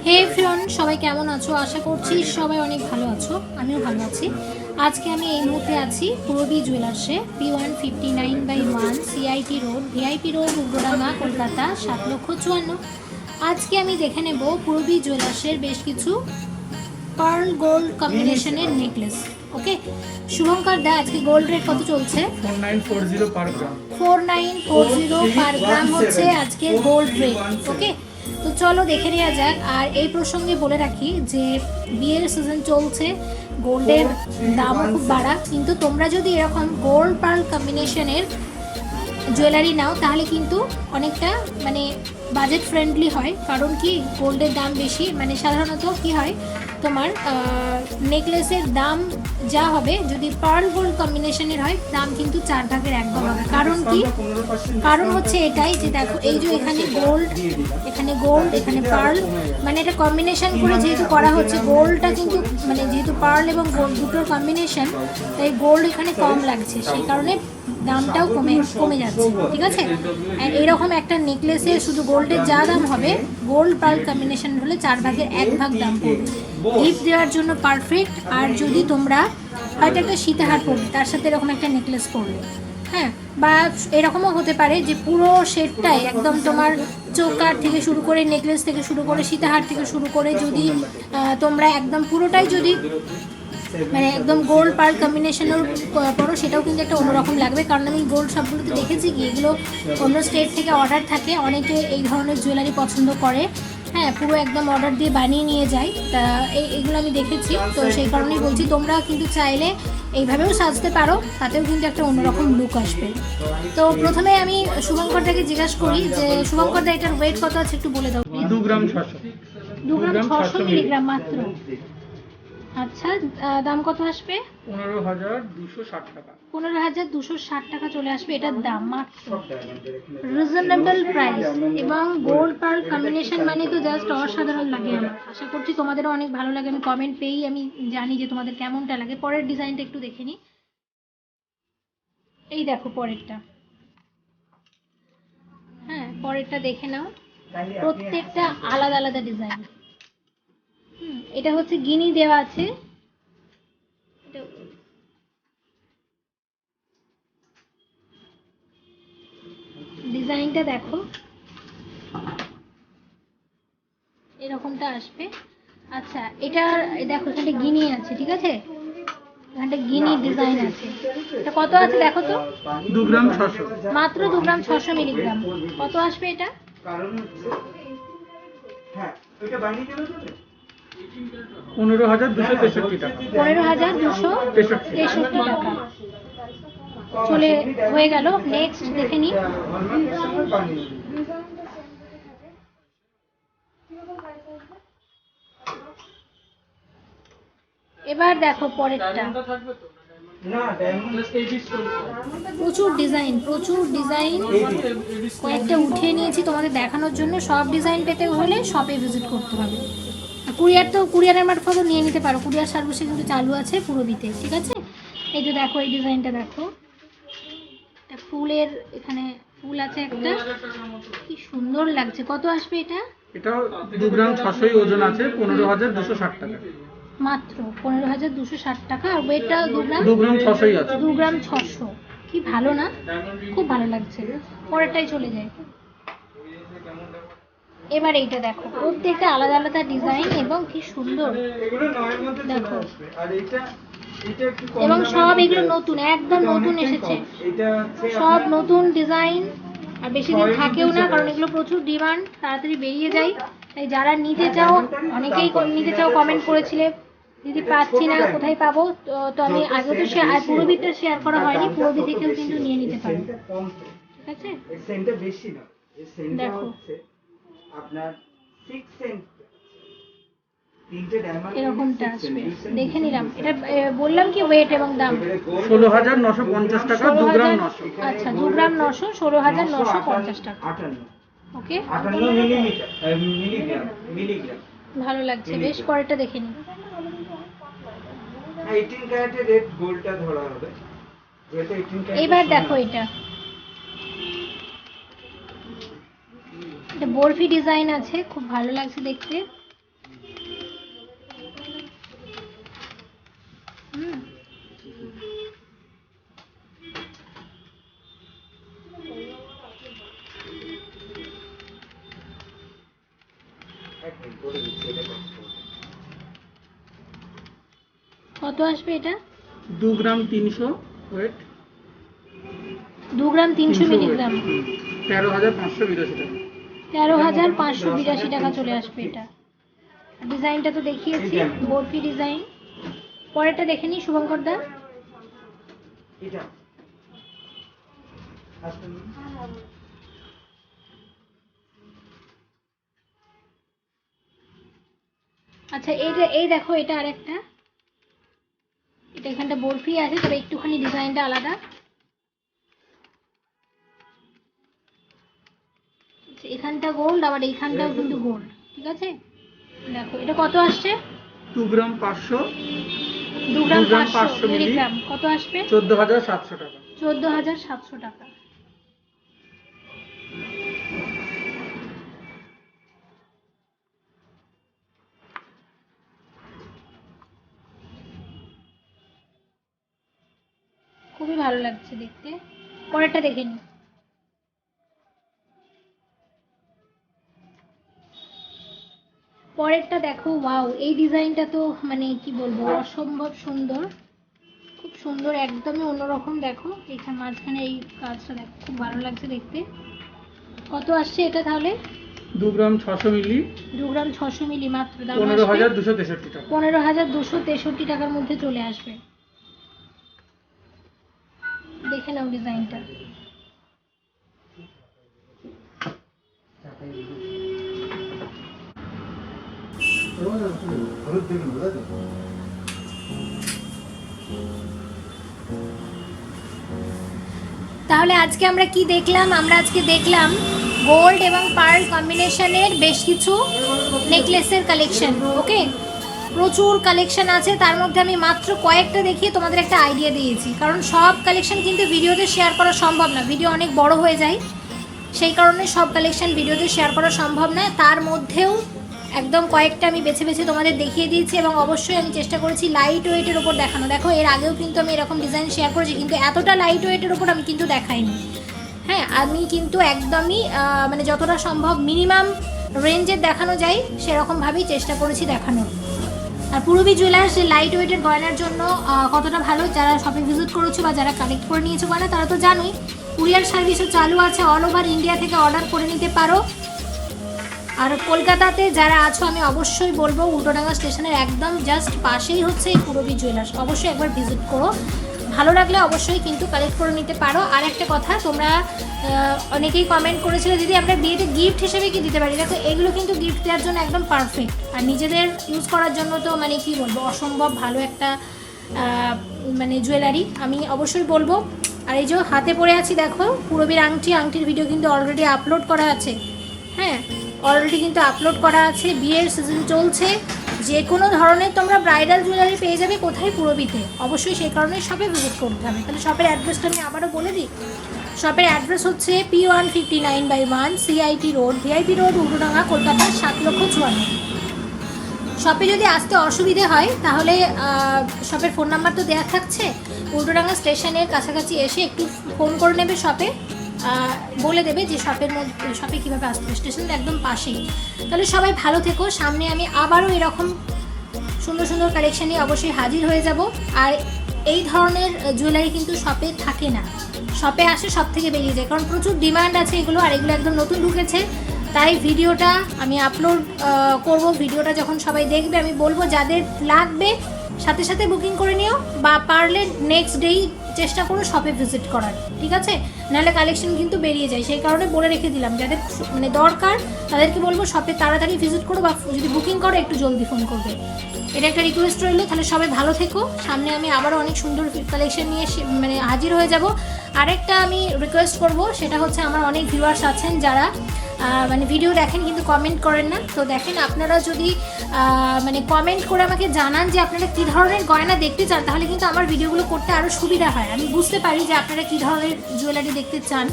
হে everyone, সবাই কেমন আছো? আশা করছি সবাই অনেক ভালো আছো, আমিও ভালো আছি। আজকে আমি এই মুহূর্তে আছি পূরবী জুয়েলার্সে, P159/1 CIT road, VIP road, Ugradanga, Kolkata 7,54,000। আজকে আমি দেখে নেব পূরবী জুয়েলার্সের বেশ কিছু পার্ল গোল্ড কম্বিনেশনের নেকলেস। ওকে, শুভঙ্কর দা, আজকে গোল্ড রেট কত চলছে? 4940 পার গ্রাম। 4940 পার গ্রাম হচ্ছে আজকে গোল্ড রেট। ওকে, তো চলো দেখে নেওয়া যাক। আর এই প্রসঙ্গে বলে রাখি যে বিয়ের সিজন চলছে, গোল্ডের দামও খুব বাড়া, কিন্তু তোমরা যদি এরকম গোল্ড পার্ল কম্বিনেশনের জুয়েলারি নাও তাহলে কিন্তু অনেকটা মানে বাজেট ফ্রেন্ডলি হয়। কারণ কি, গোল্ডের দাম বেশি, মানে সাধারণত কি হয় তোমার নেকলেসের দাম যা হবে যদি পার্ল গোল্ড কম্বিনেশনের হয় দাম কিন্তু 1/4 হবে। কারণ কি, কারণ হচ্ছে এটাই যে দেখো এই যে এখানে গোল্ড, এখানে পার্ল, মানে এটা কম্বিনেশন করে যেহেতু করা হচ্ছে, গোল্ডটা কিন্তু মানে যেহেতু পার্ল এবং গোল্ড দুটোর কম্বিনেশন, তাই গোল্ড এখানে কম লাগছে, সেই কারণে দামটাও কমে যাচ্ছে। ঠিক আছে, আর এরকম একটা নেকলেসে শুধু গোল্ডের যা দাম হবে, গোল্ড পার্ল কম্বিনেশন হলে 1/4 দাম পড়বে। গিফট দেওয়ার জন্য পারফেক্ট। আর যদি তোমরা হয়তো একটা সীতাহার পরবে, তার সাথে এরকম একটা নেকলেস পরবে, হ্যাঁ, বা এরকমও হতে পারে যে পুরো সেটটাই একদম তোমার চৌকার থেকে শুরু করে, নেকলেস থেকে শুরু করে, সীতাহার থেকে শুরু করে, যদি তোমরা একদম পুরোটাই যদি মানে একদম গোল্ড পার্ল কম্বিনেশনের পরো, সেটাও কিন্তু একটা অন্যরকম লাগবে। কারণ আমি গোল্ড সবগুলোতে দেখেছি কি এগুলো অন্য স্টেট থেকে অর্ডার থাকে, অনেকে এই ধরনের জুয়েলারি পছন্দ করে, হ্যাঁ, পুরো একদম অর্ডার দিয়ে বানিয়ে নিয়ে যায়, তা এইগুলো আমি দেখেছি। তো সেই কারণেই বলছি তোমরা কিন্তু চাইলে এইভাবেও সাজতে পারো, তাতেও কিন্তু একটা অন্যরকম লুক আসবে। তো প্রথমে আমি শুভঙ্করটাকে জিজ্ঞাসা করি যে শুভঙ্করদা, এটার ওয়েট কত আছে একটু বলে দাও। 2 গ্রাম 600। 2 গ্রাম 600 মিলিগ্রাম মাত্র। আচ্ছা, দাম কত আসবে? 15,260 টাকা। 15,260 টাকা চলে আসবে এটার দাম মাত্র। রিজনেবল প্রাইস এবং গোল্ড পার্ল কম্বিনেশন মানে তো জাস্ট অসাধারণ লাগে আমার। আশা করছি তোমাদেরও অনেক ভালো লাগে, আমি কমেন্ট পেয়েই আমি জানি যে তোমাদের কেমনটা লাগে। পরের ডিজাইনটা একটু দেখে নিই। এই দেখো পরেরটা, হ্যাঁ পরেরটা দেখে নাও, প্রত্যেকটা আলাদা আলাদা ডিজাইন। এটা হচ্ছে গিনি দেওয়া আছে, ডিজাইনটা দেখো এরকমটা আসবে। আচ্ছা, এটা দেখো এখানে গিনি আছে, ঠিক আছে, এখানটা গিনি ডিজাইন আছে। এটা কত আছে দেখো তো? 2 গ্রাম 600। মাত্র 2 গ্রাম 600 মিলিগ্রাম। কত আসবে এটা? 15,263 টাকা। 15,263 টাকা চলে হয়ে গেল। নেক্সট দেখে নিই। এবার দেখো পরেরটা, প্রচুর ডিজাইন কয়েকটা উঠিয়ে নিয়েছি তোমাদের দেখানোর জন্য। সব ডিজাইন পেতে হলে শপে ভিজিট করতে হবে। কুরিয়ারের মারফত নিয়ে নিতে পারো, কুরিয়ার সার্ভিসে কিন্তু চালু আছে পূরবীতে। ঠিক আছে, এই যে দেখো এই ডিজাইনটা দেখো, ফুলের এখানে ফুল আছে একটা, কি সুন্দর লাগছে। কত আসবে এটা? এটা 2 গ্রাম 600 ওজন আছে, 15,260 টাকা মাত্র 15,260 টাকা। আর ওয়েটটা 2 গ্রাম 600 আছে। 2 গ্রাম 600, কি ভালো না? খুব ভালো লাগছে। পরেরটাই চলে যায়। এবার এইটা দেখো, প্রত্যেকটা আলাদা আলাদা ডিজাইন এবং কি সুন্দর দেখো, এবং সব এগুলো নতুন, একদম নতুন এসেছে, সব নতুন ডিজাইন। আর বেশি দিন থাকেও না, কারণ এগুলো প্রচুর ডিমান্ড, তাড়াতাড়ি বেরিয়ে যায়। তাই যারা নিতে চাও, অনেকেই নিতে চাও, কমেন্ট করেছিলে দিদি পাচ্ছি না, কোথায় পাবো। তো আমি আগে তো পূরবীটা শেয়ার করা হয়নি, পূরবী থেকেও কিন্তু নিয়ে নিতে পারো। ঠিক আছে, দেখো এরকমটা আসবে, দেখে নিলাম। এটা বললাম কি ওয়েট এবং দাম? 16,950 টাকা, 2 গ্রাম 900। আচ্ছা, 2 গ্রাম 900, 16,950 টাকা। ওকে, ভালো লাগছে বেশ। পরেরটা দেখে নিই। 18 ক্যারেটের রেড গোল্ডটা ধরা হবে। এবার দেখো এটা বরফি ডিজাইন আছে, খুব ভালো লাগছে দেখতে। হুম, এক মিনিট বলে দিচ্ছি এটা কত পড়বে। কত আসবে এটা? 2 গ্রাম 300 ওয়েট, 2 গ্রাম 300 মিলিগ্রাম, 13,582 টাকা। 13,582 টাকা চলে আসবে এটা। ডিজাইনটা তো দেখিয়েছি, বরফি ডিজাইন। পরেরটা দেখে নিই শুভঙ্কর দা। এটা আসলে আচ্ছা এই দেখো, এটা আরেকটা, এটা এখানটা বরফি আছে, তবে একটুখানি ডিজাইনটা আলাদা। আচ্ছা, এখানটা গোল্ড, আবার এইখানটাও কিন্তু গোল্ড, ঠিক আছে। দেখো এটা কত আসছে? 2 গ্রাম 500, 2 গ্রাম 2 গ্রাম 500 500 মিলি, মিলিগ্রাম কত আসবে? 14,700 টাকা। 14,700 টাকা। খুবই ভালো লাগছে দেখতে। পরেরটা দেখে নিই। পরেরটা দেখো, ওয়াও, এই ডিজাইনটা তো মানে কি বলবো, অসম্ভব সুন্দর, খুব সুন্দর, একদমই অন্যরকম। দেখো এখানে মাঝখানে এই কাজটা দেখো, খুব ভালো লাগছে দেখতে। কত আসছে এটা তাহলে? 2 গ্রাম 600 মিলি, 2 গ্রাম 600 মিলি, মাত্র দাম 15,263 টাকা। 15,263 টাকার মধ্যে চলে আসবে। দেখে নাও ডিজাইনটা। তাহলে আজকে আমরা কি দেখলাম? আমরা আজকে দেখলাম গোল্ড এবং পার্ল কম্বিনেশনের বেশ কিছু নেকলেসের কালেকশন। ওকে, প্রচুর কালেকশন আছে, তার মধ্যে আমি মাত্র কয়েকটা দেখিয়ে তোমাদের একটা আইডিয়া দিয়েছি, কারণ সব কালেকশন কিন্তু ভিডিওতে শেয়ার করা সম্ভব না, ভিডিও অনেক বড় হয়ে যায়, সেই কারণে সব কালেকশন ভিডিওতে শেয়ার করা সম্ভব না। তার মধ্যেও একদম কয়েকটা আমি বেছে বেছে তোমাদের দেখিয়ে দিয়েছি, এবং অবশ্যই আমি চেষ্টা করেছি লাইট ওয়েটের ওপর দেখানো। দেখো এর আগেও কিন্তু আমি এরকম ডিজাইন শেয়ার করেছি, কিন্তু এতটা লাইট ওয়েটের ওপর আমি কিন্তু দেখাইনি। হ্যাঁ, আমি কিন্তু একদমই মানে যতটা সম্ভব মিনিমাম রেঞ্জের দেখানো যায় সেরকমভাবেই চেষ্টা করেছি দেখানোর। আর পূরবী জুয়েলার্স লাইট ওয়েটের গয়নার জন্য কতটা ভালো, যারা শপে ভিজিট করেছো বা যারা কালেক্ট করে নিয়েছো গয়না তারা তো জানোই। কুরিয়ার সার্ভিসও চালু আছে, অল ওভার ইন্ডিয়া থেকে অর্ডার করে নিতে পারো। আর কলকাতাতে যারা আছো আমি অবশ্যই বলবো উল্টোডাঙ্গা স্টেশনের একদম জাস্ট পাশেই হচ্ছে এই পূরবী জুয়েলার্স, অবশ্যই একবার ভিজিট করো। ভালো লাগলে অবশ্যই কিন্তু কালেক্ট করে নিতে পারো। আর একটা কথা, তোমরা অনেকেই কমেন্ট করেছিলে দিদি আমরা বিয়েতে গিফট হিসেবে কি দিতে পারি। দেখো এগুলো কিন্তু গিফট দেওয়ার জন্য একদম পারফেক্ট, আর নিজেদের ইউজ করার জন্য তো মানে কি বলবো, অসম্ভব ভালো একটা মানে জুয়েলারি, আমি অবশ্যই বলবো। আর এই যে হাতে পরে আছি দেখো পূরবীর আংটির ভিডিও কিন্তু অলরেডি আপলোড করা আছে। হ্যাঁ, অলরেডি কিন্তু আপলোড করা আছে। বিয়ের সিজন চলছে, যে কোনো ধরনের তোমরা ব্রাইডাল জুয়েলারি পেয়ে যাবে কোথায়? পূরবীতে। অবশ্যই সেই কারণে শপে ভিজিট করতে হবে। তাহলে শপের অ্যাড্রেসটা আমি আবারও বলে দিই। শপের অ্যাড্রেস হচ্ছে P159/1 CIT road, VIP road, Ultadanga, Kolkata 7,54,000। শপে যদি আসতে অসুবিধে হয় তাহলে শপের ফোন নাম্বার তো দেওয়া থাকছে, উল্টোডাঙ্গা স্টেশনের কাছাকাছি এসে একটু ফোন করে নেবে শপে, বলে দেবে যে শপে কীভাবে আসতে হবে, স্টেশনের একদম পাশেই। তাহলে সবাই ভালো থেকো, সামনে আমি আবারও এরকম সুন্দর সুন্দর কালেকশন নিয়ে অবশ্যই হাজির হয়ে যাব। আর এই ধরনের জুয়েলারি কিন্তু শপে থাকে না, শপে আসে সব থেকে বেরিয়ে যায়, কারণ প্রচুর ডিমান্ড আছে এগুলো, আর এগুলো একদম নতুন ঢুকেছে। তাই ভিডিওটা আমি আপলোড করব, ভিডিওটা যখন সবাই দেখবে আমি বলবো যাদের লাগবে সাথে সাথে বুকিং করে নিও, বা পারলে নেক্সট ডেই চেষ্টা করো শপে ভিজিট করার, ঠিক আছে? নাহলে কালেকশন কিন্তু বেরিয়ে যায়, সেই কারণে বলে রেখে দিলাম যাদের মানে দরকার তাদেরকে বলবো শপে তাড়াতাড়ি ভিজিট করো, বা যদি বুকিং করো একটু জলদি ফোন করবে, এটা একটা রিকোয়েস্ট রইলো। তাহলে সবাই ভালো থেকো, সামনে আমি আবারও অনেক সুন্দর কালেকশন নিয়ে মানে হাজির হয়ে যাব। আরেকটা আমি রিকোয়েস্ট করব, সেটা হচ্ছে আমার অনেক ভিউয়ার্স আছেন যারা মানে ভিডিও দেখেন কিন্তু কমেন্ট করেন না। তো দেখেন, আপনারা যদি মানে কমেন্ট করে আমাকে জানান যে আপনারা কী ধরনের গয়না দেখতে চান, তাহলে কিন্তু আমার ভিডিওগুলো করতে আরও সুবিধা হয়, আমি বুঝতে পারি যে আপনারা কী ধরনের জুয়েলারি দেখতে চান,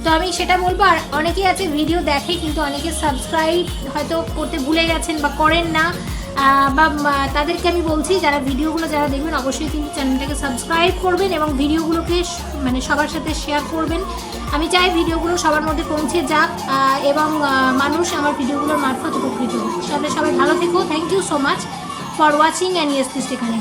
তো আমি সেটা বলবো। আর অনেকেই আছে ভিডিও দেখে কিন্তু অনেকে সাবস্ক্রাইব হয়তো করতে ভুলে গেছেন বা করেন না, তাদেরকে আমি বলছি যারা ভিডিওগুলো যারা দেখবেন অবশ্যই কিন্তু চ্যানেলটাকে সাবস্ক্রাইব করবেন এবং ভিডিওগুলোকে মানে সবার সাথে শেয়ার করবেন। আমি চাই ভিডিওগুলো সবার মধ্যে পৌঁছে যাক এবং মানুষ আমার ভিডিওগুলোর মারফত উপকৃত হোক। তাহলে সবাই ভালো থেকো। Thank you so much for watching and yes please এখানে।